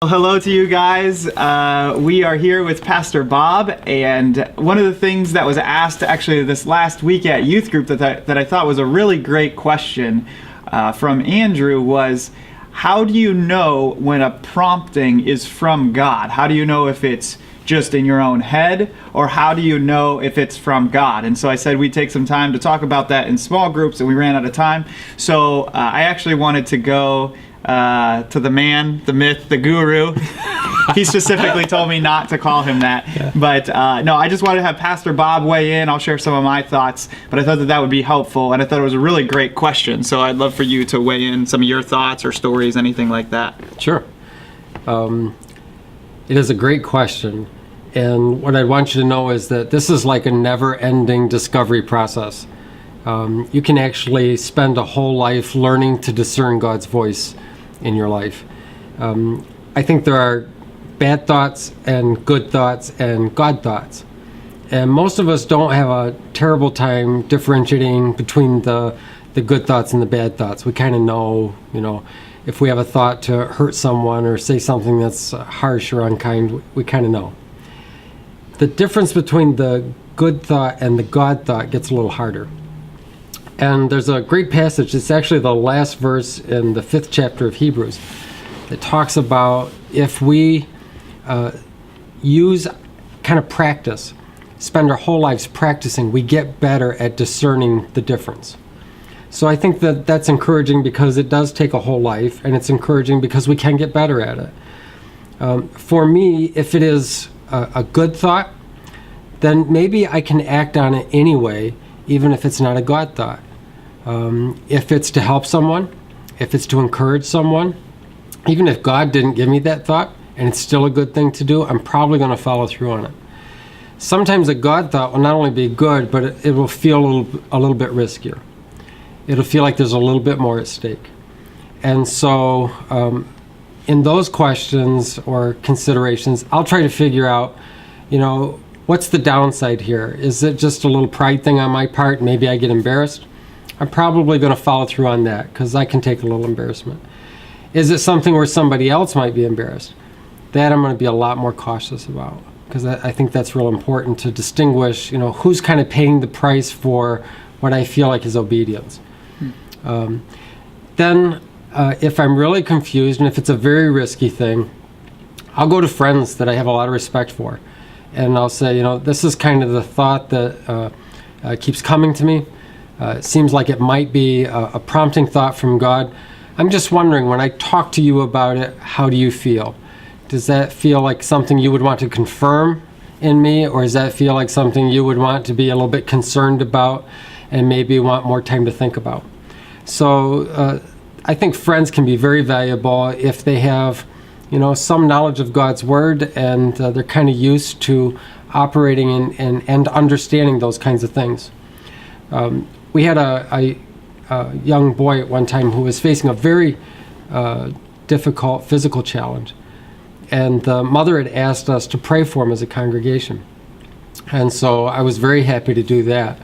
Well, hello to you guys. We are here with Pastor Bob, and one of the things that was asked actually this last week at youth group that I thought was a really great question from Andrew was, how do you know when a prompting is from God? How do you know if it's just in your own head, or how do you know if it's from God? And so I said we'd take some time to talk about that in small groups, and we ran out of time. So I actually wanted to go to the man, the myth, the guru. He specifically told me not to call him that. Yeah. But no, I just wanted to have Pastor Bob weigh in. I'll share some of my thoughts, but I thought that would be helpful, and I thought it was a really great question. So I'd love for you to weigh in some of your thoughts or stories, anything like that. Sure. It is a great question. And what I want you to know is that this is like a never-ending discovery process. You can actually spend a whole life learning to discern God's voice in your life. I think there are bad thoughts and good thoughts and God thoughts. And most of us don't have a terrible time differentiating between the good thoughts and the bad thoughts. We kind of know, if we have a thought to hurt someone or say something that's harsh or unkind, we kind of know. The difference between the good thought and the God thought gets a little harder. And there's a great passage, it's actually the last verse in the 5th chapter of Hebrews. It talks about if we practice, spend our whole lives practicing, we get better at discerning the difference. So I think that that's encouraging because it does take a whole life, and it's encouraging because we can get better at it. For me, if it is a good thought, then maybe I can act on it anyway, even if it's not a God thought. If it's to help someone, if it's to encourage someone, even if God didn't give me that thought and it's still a good thing to do, I'm probably going to follow through on it. Sometimes a God thought will not only be good, but it will feel a little bit riskier. It'll feel like there's a little bit more at stake. And so in those questions or considerations, I'll try to figure out, what's the downside here? Is it just a little pride thing on my part? Maybe I get embarrassed. I'm probably going to follow through on that because I can take a little embarrassment. Is it something where somebody else might be embarrassed? That I'm going to be a lot more cautious about because I think that's real important to distinguish, who's kind of paying the price for what I feel like is obedience. Then if I'm really confused and if it's a very risky thing, I'll go to friends that I have a lot of respect for. And I'll say, this is kind of the thought that keeps coming to me. It seems like it might be a prompting thought from God. I'm just wondering, when I talk to you about it, how do you feel? Does that feel like something you would want to confirm in me, or does that feel like something you would want to be a little bit concerned about and maybe want more time to think about? So I think friends can be very valuable if they have some knowledge of God's Word, and they're kind of used to operating and understanding those kinds of things. We had a young boy at one time who was facing a very difficult physical challenge, and the mother had asked us to pray for him as a congregation. And so I was very happy to do that.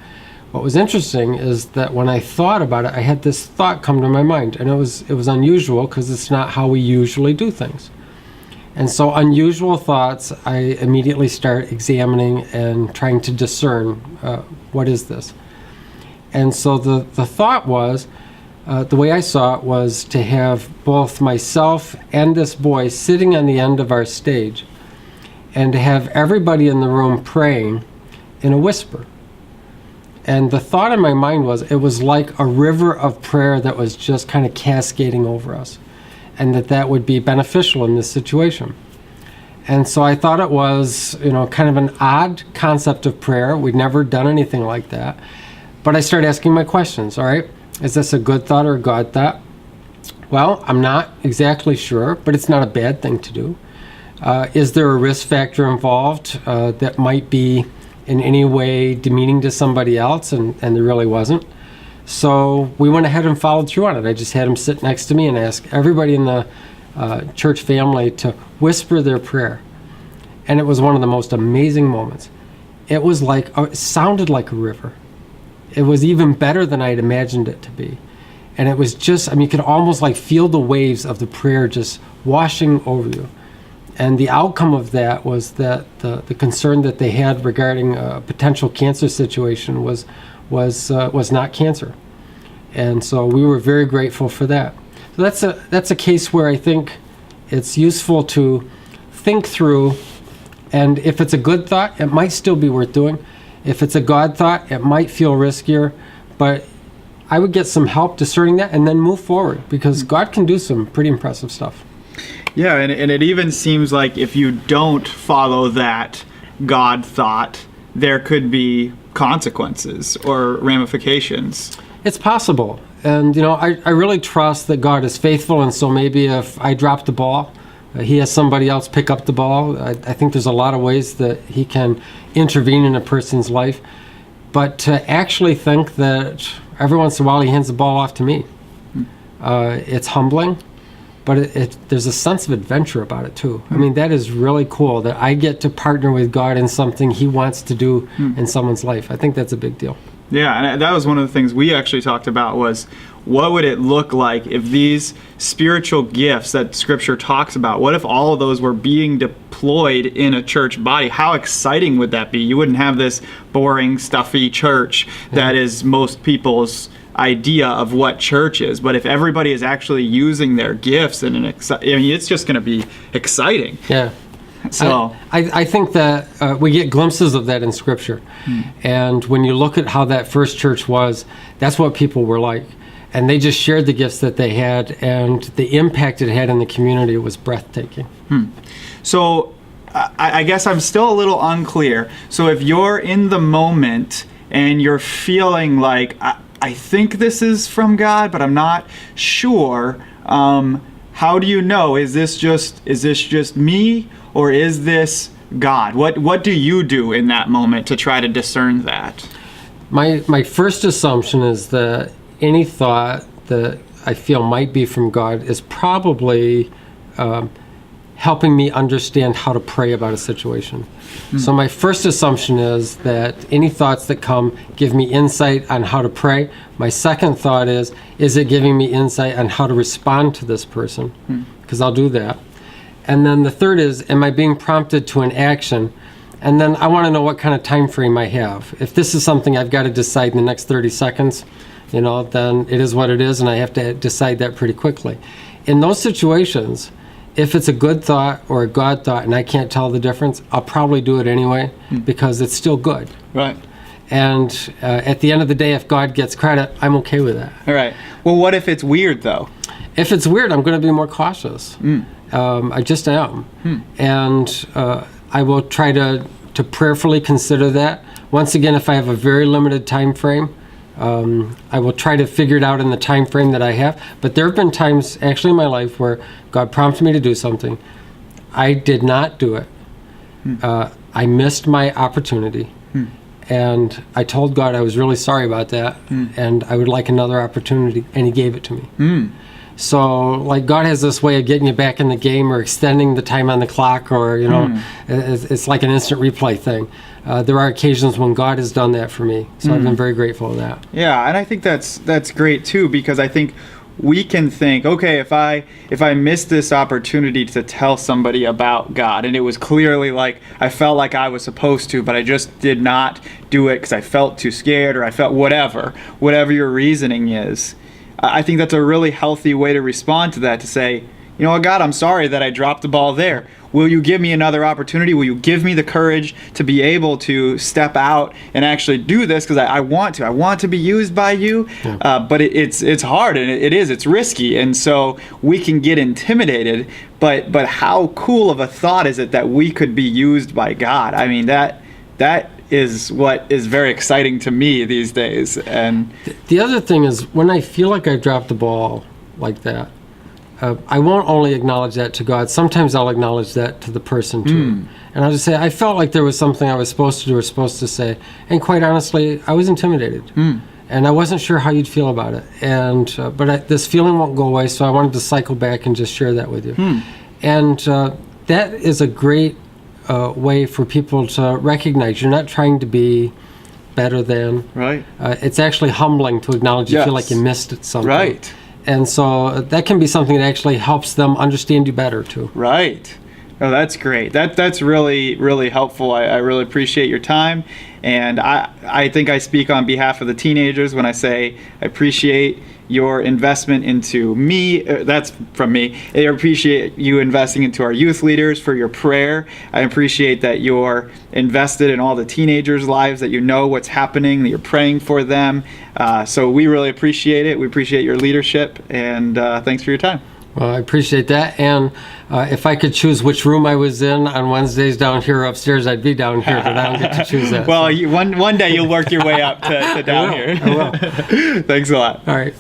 What was interesting is that when I thought about it, I had this thought come to my mind, and it was unusual because it's not how we usually do things. And so unusual thoughts, I immediately start examining and trying to discern what is this. And so the thought was, the way I saw it was to have both myself and this boy sitting on the end of our stage and to have everybody in the room praying in a whisper. And the thought in my mind was, it was like a river of prayer that was just kind of cascading over us, and that would be beneficial in this situation. And so I thought it was, kind of an odd concept of prayer. We'd never done anything like that. But I started asking my questions. All right, is this a good thought or a God thought? Well, I'm not exactly sure, but it's not a bad thing to do. Is there a risk factor involved that might be in any way demeaning to somebody else? And there really wasn't. So we went ahead and followed through on it. I just had him sit next to me and ask everybody in the church family to whisper their prayer. And it was one of the most amazing moments. It was it sounded like a river. It was even better than I had imagined it to be. And it was just, you could almost feel the waves of the prayer just washing over you. And the outcome of that was that the concern that they had regarding a potential cancer situation was not cancer. And so we were very grateful for that. So that's a case where I think it's useful to think through, and if it's a good thought, it might still be worth doing. If it's a God thought, it might feel riskier, but I would get some help discerning that and then move forward, because God can do some pretty impressive stuff. Yeah, and it even seems like if you don't follow that God thought, there could be consequences or ramifications. It's possible. And, I really trust that God is faithful, and so maybe if I drop the ball, he has somebody else pick up the ball. I think there's a lot of ways that he can intervene in a person's life. But to actually think that every once in a while he hands the ball off to me, it's humbling, but there's a sense of adventure about it too. I mean, that is really cool that I get to partner with God in something he wants to do in someone's life. I think that's a big deal. Yeah, and that was one of the things we actually talked about was, what would it look like if these spiritual gifts that Scripture talks about, what if all of those were being deployed in a church body? How exciting would that be? You wouldn't have this boring, stuffy church that is most people's idea of what church is. But if everybody is actually using their gifts, it's just going to be exciting. Yeah. So I think that we get glimpses of that in Scripture. And when you look at how that first church was, that's what people were like. And they just shared the gifts that they had, and the impact it had in the community was breathtaking. So I guess I'm still a little unclear. So if you're in the moment and you're feeling like, I think this is from God, but I'm not sure, how do you know? Is this just me, or is this God? What do you do in that moment to try to discern that? My first assumption is that any thought that I feel might be from God is probably helping me understand how to pray about a situation. So my first assumption is that any thoughts that come give me insight on how to pray. My second thought is it giving me insight on how to respond to this person? Because I'll do that. And then the third is, am I being prompted to an action? And then I want to know what kind of time frame I have. If this is something I've got to decide in the next 30 seconds, then it is what it is, and I have to decide that pretty quickly. In those situations, if it's a good thought or a God thought and I can't tell the difference, I'll probably do it anyway because it's still good. Right. And at the end of the day, if God gets credit, I'm okay with that. All right. Well, what if it's weird, though? If it's weird, I'm going to be more cautious. I just am. And I will try to prayerfully consider that. Once again, if I have a very limited time frame, I will try to figure it out in the time frame that I have. But there have been times actually in my life where God prompted me to do something. I did not do it. I missed my opportunity. And I told God I was really sorry about that, and I would like another opportunity, and he gave it to me. So, like, God has this way of getting you back in the game or extending the time on the clock, or, it's like an instant replay thing. There are occasions when God has done that for me, so I've been very grateful for that. Yeah, and I think that's great, too, because I think we can think, okay, if I missed this opportunity to tell somebody about God, and it was clearly like I felt like I was supposed to, but I just did not do it because I felt too scared, or I felt whatever your reasoning is, I think that's a really healthy way to respond to that, to say, you know what, God, I'm sorry that I dropped the ball there. Will you give me another opportunity? Will you give me the courage to be able to step out and actually do this? Because I want to. I want to be used by you. But it's hard, and it's risky. And so we can get intimidated. But how cool of a thought is it that we could be used by God? I mean, that is what is very exciting to me these days. And the other thing is, when I feel like I've dropped the ball like that, I won't only acknowledge that to God. Sometimes I'll acknowledge that to the person too. And I'll just say, I felt like there was something I was supposed to do or supposed to say. And quite honestly, I was intimidated. And I wasn't sure how you'd feel about it. And but this feeling won't go away, so I wanted to cycle back and just share that with you. And that is a great way for people to recognize you're not trying to be better than. Right. It's actually humbling to acknowledge you feel like you missed something. Right. And so that can be something that actually helps them understand you better too. Right. Oh, that's great. That's really, really helpful. I really appreciate your time. And I think I speak on behalf of the teenagers when I say I appreciate your investment into me. That's from me. I appreciate you investing into our youth leaders for your prayer. I appreciate that you're invested in all the teenagers' lives, that you know what's happening, that you're praying for them. So we really appreciate it. We appreciate your leadership, and thanks for your time. Well, I appreciate that. And if I could choose which room I was in on Wednesdays down here or upstairs, I'd be down here, but I don't get to choose that. Well, one day you'll work your way up to down here. I will. Thanks a lot. All right.